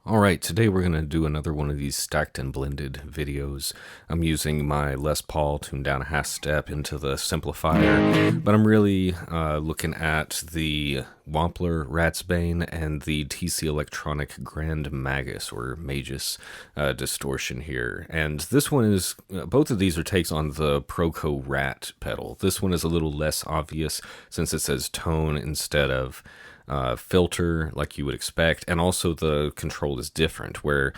Alright, today we're going to do another one of these stacked and blended videos. I'm using my Les Paul tuned down a half step into the Simplifier, but I'm really looking at the Wampler Ratsbane and the TC Electronic Grand Magus, or Magus, distortion here. And this one is, both of these are takes on the Proco Rat pedal. This one is a little less obvious since it says tone instead of filter like you would expect, and also the control is different where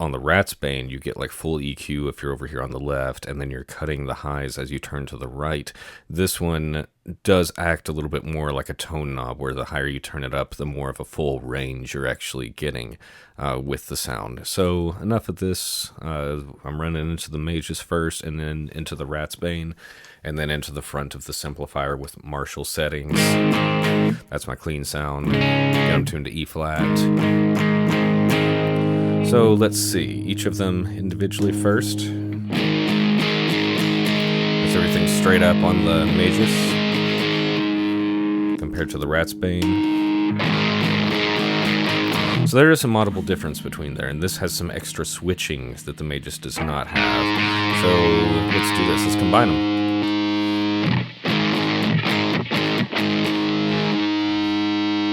on the Ratsbane you get like full EQ if you're over here on the left, and then you're cutting the highs as you turn to the right. This one does act a little bit more like a tone knob where the higher you turn it up, the more of a full range you're actually getting with the sound. So enough of this. I'm running into the Magus first, and then into the Ratsbane, and then into the front of the Simplifier with Marshall settings. That's my clean sound. Get them tuned to E flat. So let's see, each of them individually first. Is everything straight up on the Magus compared to the Ratsbane? So there is some audible difference between there, and this has some extra switching that the Magus does not have. So let's do this. Let's combine them.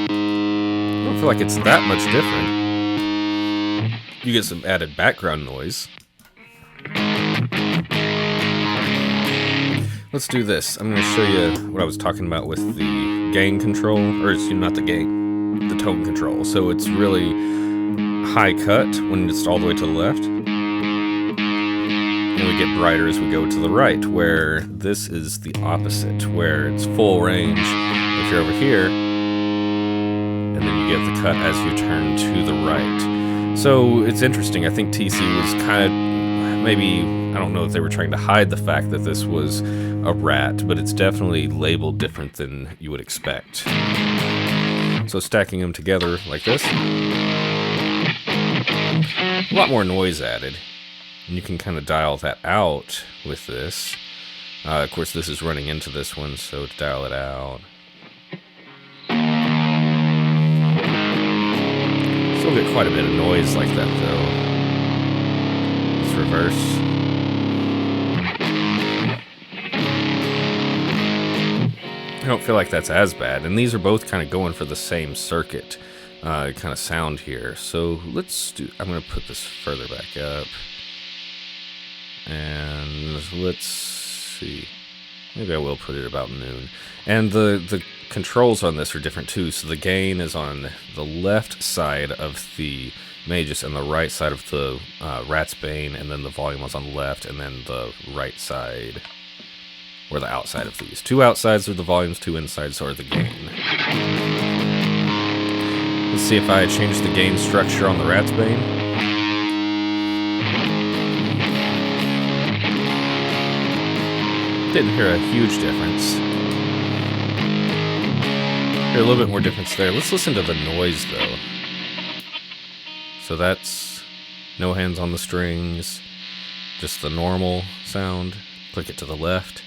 I don't feel like it's that much different. You get some added background noise. Let's do this. I'm going to show you what I was talking about with the gain control, or not the gain, the tone control. So it's really high cut when it's all the way to the left, and we get brighter as we go to the right, where this is the opposite, where it's full range if you're over here, and then you get the cut as you turn to the right. So it's interesting. I think TC was kind of, maybe, I don't know if they were trying to hide the fact that this was a rat, but it's definitely labeled different than you would expect. So stacking them together like this, a lot more noise added, and you can kind of dial that out with this. Of course, this is running into this one, so to dial it out. Still get quite a bit of noise like that, though. Let's reverse. I don't feel like that's as bad, and these are both kind of going for the same circuit kind of sound here. So let's do, I'm going to put this further back up, and let's see, maybe I will put it about noon. And the controls on this are different too, so the gain is on the left side of the Magus and the right side of the Ratsbane, and then the volume was on the left, and then the right side, or the outside of these. Two outsides are the volumes, two insides are the gain. Let's see if I change the gain structure on the Ratsbane. Didn't hear a huge difference. Hear a little bit more difference there. Let's listen to the noise though. So that's no hands on the strings, just the normal sound. Click it to the left.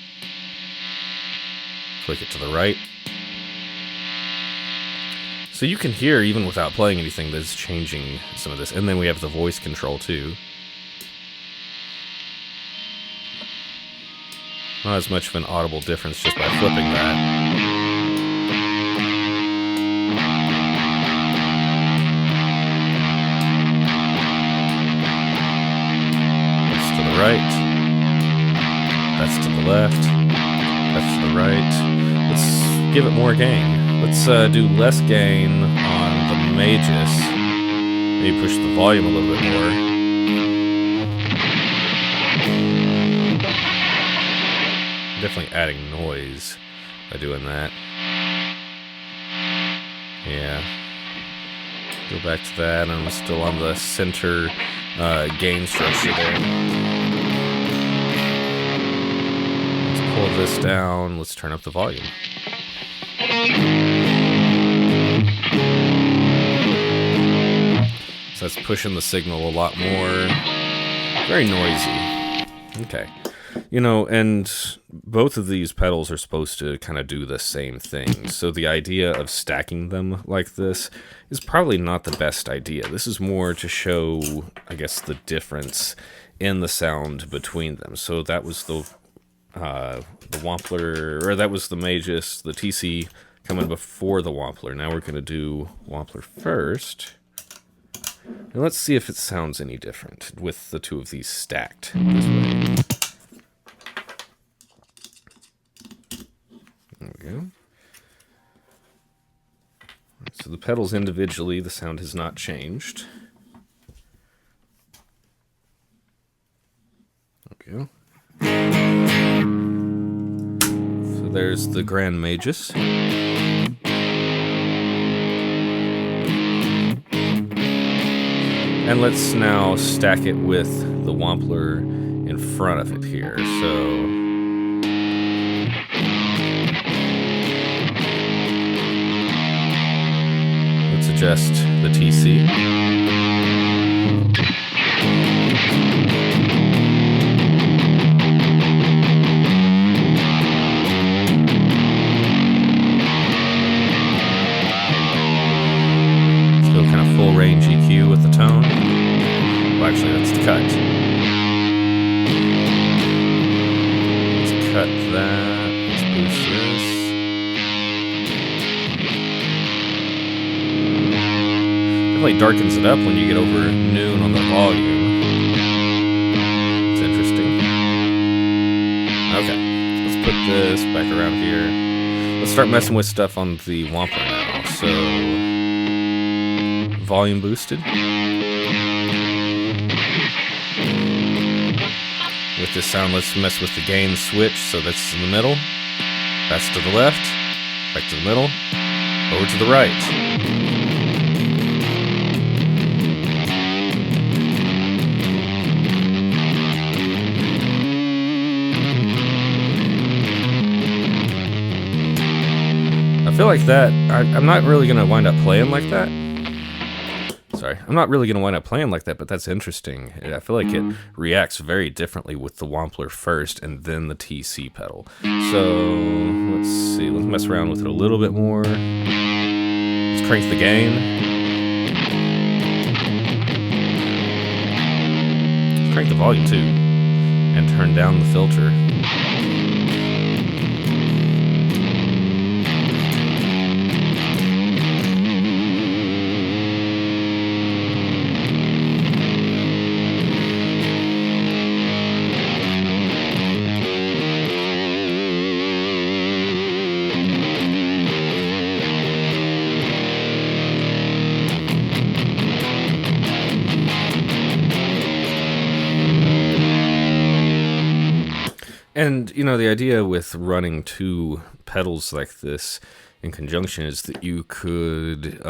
Click it to the right. So you can hear, even without playing anything, that it's changing some of this. And then we have the voice control too. Not as much of an audible difference just by flipping that. That's to the right. That's to the left. That's to the right. Let's give it more gain. Let's do less gain on the Magus. Maybe push the volume a little bit more. Definitely adding noise by doing that. Yeah. Go back to that, and I'm still on the center gain structure there. Let's pull this down. Let's turn up the volume. So that's pushing the signal a lot more. Very noisy. Okay. You know, and both of these pedals are supposed to kind of do the same thing. So the idea of stacking them like this is probably not the best idea. This is more to show, I guess, the difference in the sound between them. So that was the Wampler, or that was the Magus, the TC coming before the Wampler. Now we're going to do Wampler first. And let's see if it sounds any different with the two of these stacked this way. There we go. So the pedals individually, the sound has not changed. There we go. So there's the Grand Magus. And let's now stack it with the Wampler in front of it here. So let's adjust the TC. Let's go kind of full range EQ with the tone. Well, actually, that's the cut. Let's cut that. Let's boost this. Definitely darkens it up when you get over noon on the volume. It's interesting. Okay, let's put this back around here. Let's start messing with stuff on the Wampler now. So, volume boosted. With this sound, let's mess with the gain switch. So that's in the middle. That's to the left. Back to the middle. Over to the right. I feel like that, I'm not really going to wind up playing like that. Sorry, I'm not really going to wind up playing like that, but that's interesting. I feel like it reacts very differently with the Wampler first and then the TC pedal. So, let's see, let's mess around with it a little bit more. Let's crank the gain. Let's crank the volume too, and turn down the filter. And, you know, the idea with running two pedals like this in conjunction is that you could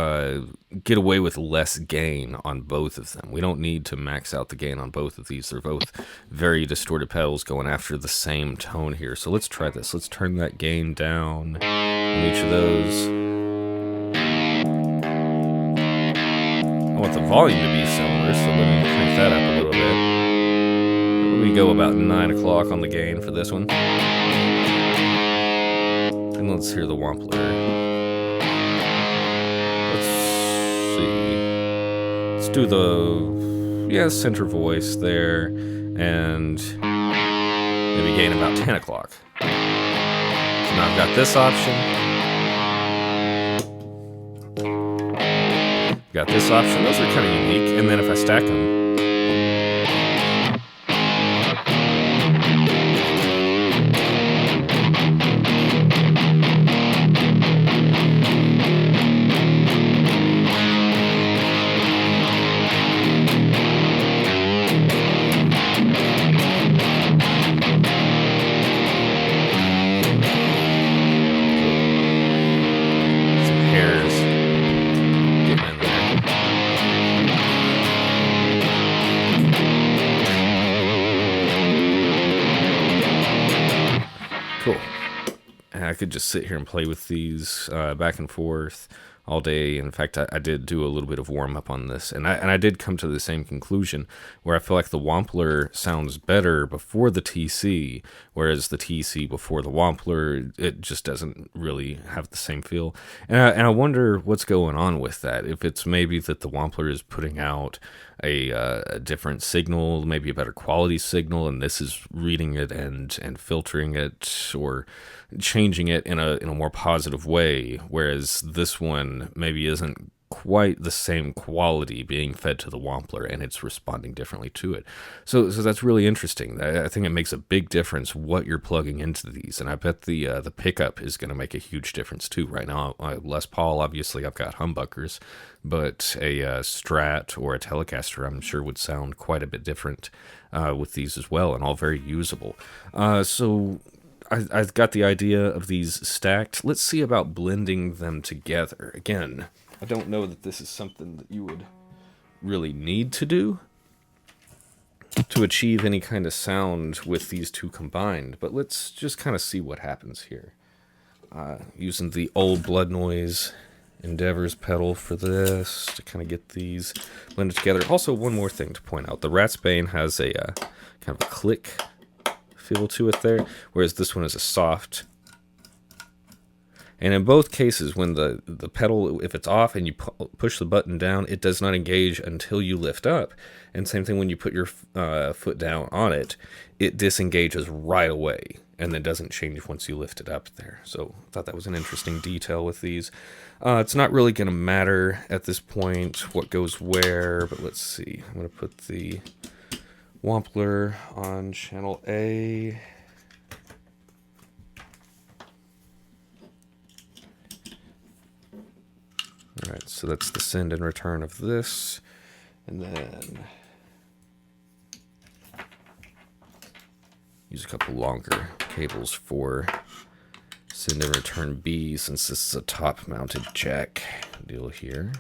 get away with less gain on both of them. We don't need to max out the gain on both of these. They're both very distorted pedals going after the same tone here. So let's try this. Let's turn that gain down on each of those. I want the volume to be similar, so let me crank that up a little bit. We go about 9 o'clock on the gain for this one. And let's hear the Wampler. Let's see. Let's do the, center voice there. And maybe gain about 10 o'clock. So now I've got this option. Got this option. Those are kind of unique. And then if I stack them, cool. And I could just sit here and play with these back and forth all day. In fact, I did do a little bit of warm up on this, and I did come to the same conclusion where I feel like the Wampler sounds better before the TC, whereas the TC before the Wampler, it just doesn't really have the same feel. And I wonder what's going on with that. If it's maybe that the Wampler is putting out a different signal, maybe a better quality signal, and this is reading it and filtering it or changing it in a more positive way, whereas this one maybe isn't quite the same quality being fed to the Wampler, and it's responding differently to it. So that's really interesting. I think it makes a big difference what you're plugging into these, and I bet the pickup is going to make a huge difference too. Right now, Les Paul, obviously, I've got humbuckers, but a Strat or a Telecaster, I'm sure, would sound quite a bit different with these as well, and all very usable. So I've got the idea of these stacked. Let's see about blending them together. Again, I don't know that this is something that you would really need to do to achieve any kind of sound with these two combined, but let's just kind of see what happens here. Using the old Blood Noise Endeavors pedal for this to kind of get these blended together. Also, one more thing to point out. The Ratsbane has a kind of a click feel to it there, whereas this one is a soft. And in both cases, when the pedal, if it's off and you push the button down, it does not engage until you lift up. And same thing when you put your foot down on it, it disengages right away and then doesn't change once you lift it up there. So I thought that was an interesting detail with these. It's not really going to matter at this point what goes where, but let's see. I'm going to put the Wampler on channel A. Alright, so that's the send and return of this. And then use a couple longer cables for send and return B, since this is a top mounted jack deal here.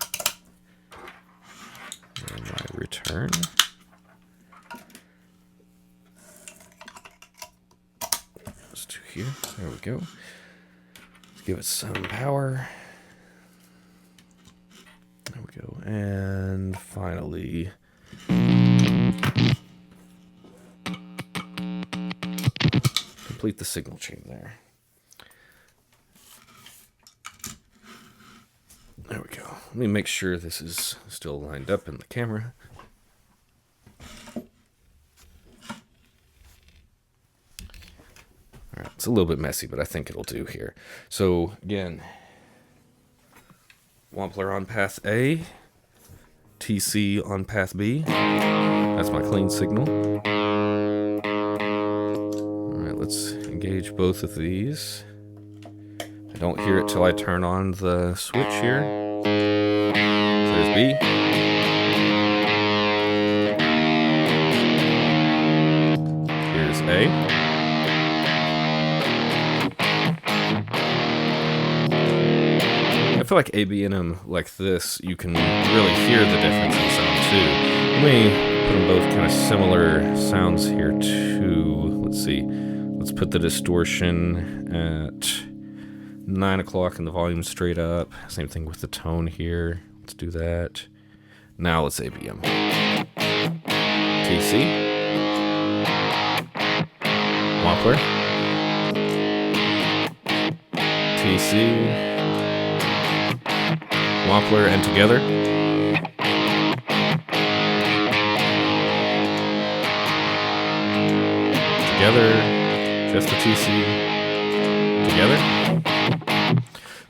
And my return. Those two here. There we go. Let's give it some power. There we go. And finally, complete the signal chain there. There we go. Let me make sure this is still lined up in the camera. Alright, it's a little bit messy, but I think it'll do here. So, again, Wampler on path A, TC on path B. That's my clean signal. Alright, let's engage both of these. I don't hear it till I turn on the switch here. So there's B. Here's A. I feel like A, B, and M like this, you can really hear the difference in sound too. Let me put them both kind of similar sounds here too. Let's see. Let's put the distortion at 9 o'clock and the volume straight up. Same thing with the tone here. Let's do that. Now let's ABM. TC. Wampler. TC. Wampler and together. Together. Just the TC. Together.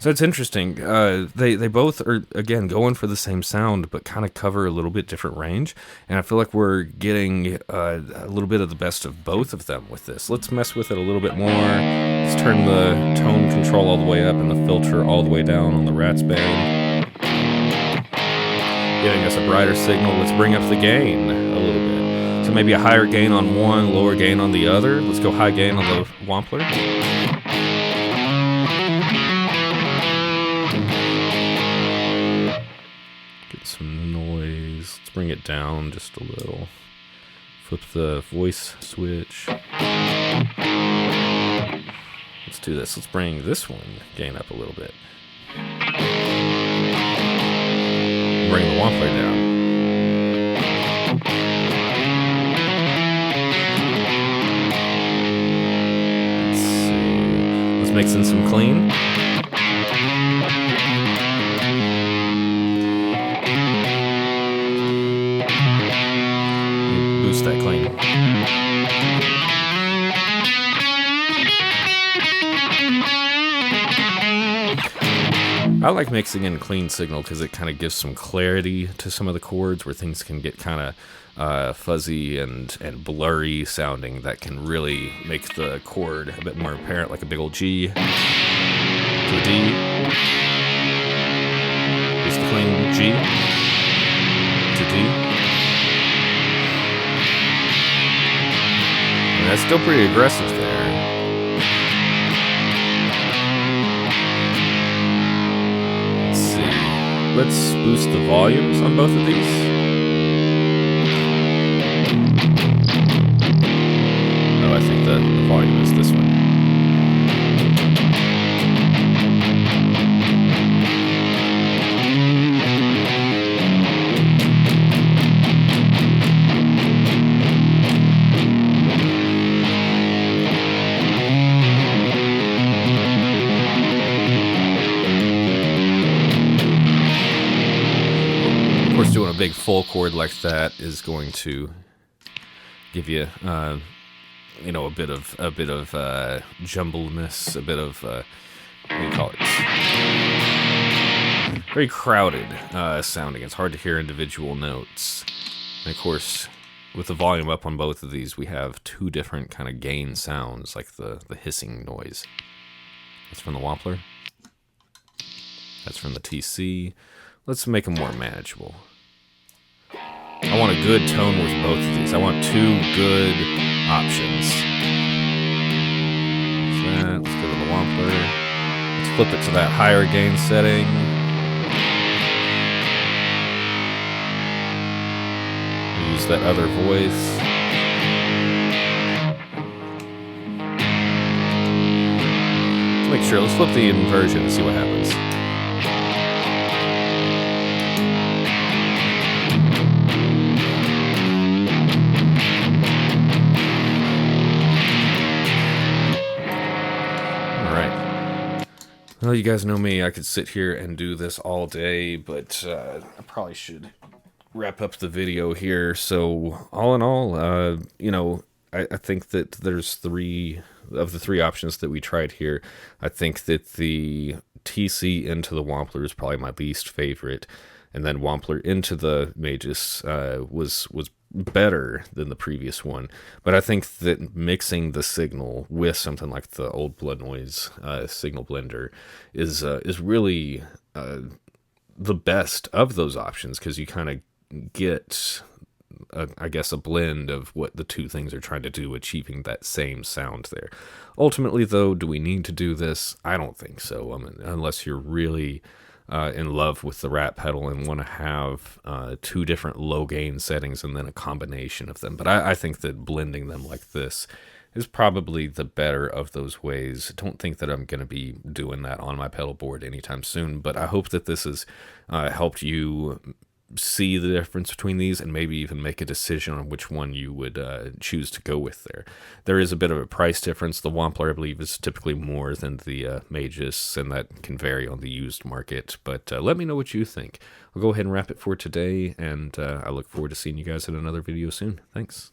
So it's interesting. They both are, again, going for the same sound, but kind of cover a little bit different range. And I feel like we're getting a little bit of the best of both of them with this. Let's mess with it a little bit more. Let's turn the tone control all the way up and the filter all the way down on the Ratsbane. Giving us a brighter signal. Let's bring up the gain a little bit. So maybe a higher gain on one, lower gain on the other. Let's go high gain on the Wampler. Get some noise. Let's bring it down just a little. Flip the voice switch. Let's do this. Let's bring this one gain up a little bit. bring the Wampler down. Let's see. Let's mix in some clean. Boost that clean. I like mixing in clean signal because it kind of gives some clarity to some of the chords where things can get kind of fuzzy and blurry sounding. That can really make the chord a bit more apparent, like a big old G to a D. Just the clean G to D. And that's still pretty aggressive there. Let's boost the volumes on both of these. Oh, I think the volume is this one. Of course, doing a big full chord like that is going to give you, you know, a bit of jumbledness, a bit of what do you call it? Very crowded sounding. It's hard to hear individual notes. And of course, with the volume up on both of these, we have two different kind of gain sounds, like the hissing noise. That's from the Wampler. That's from the TC. Let's make them more manageable. I want a good tone with both of these. I want two good options. That's that. Let's go to the Wampler. Let's flip it to that higher gain setting. Use that other voice. Let's make sure. Let's flip the inversion and see what happens. Well, you guys know me. I could sit here and do this all day, but I probably should wrap up the video here. So, all in all, you know, I think that there's three of the three options that we tried here. I think that the TC into the Wampler is probably my least favorite, and then Wampler into the Magus was better than the previous one. But I think that mixing the signal with something like the old Blood Noise signal blender is really the best of those options, because you kind of get I guess a blend of what the two things are trying to do, achieving that same sound there. Ultimately, though, do we need to do this? I don't think so. I mean, unless you're really in love with the Rat pedal and want to have two different low gain settings and then a combination of them. But I think that blending them like this is probably the better of those ways. Don't think that I'm going to be doing that on my pedal board anytime soon, but I hope that this has helped you see the difference between these and maybe even make a decision on which one you would choose to go with there. There is a bit of a price difference. The Wampler, I believe, is typically more than the Magus, and that can vary on the used market. But let me know what you think. I'll go ahead and wrap it for today, and I look forward to seeing you guys in another video soon. Thanks.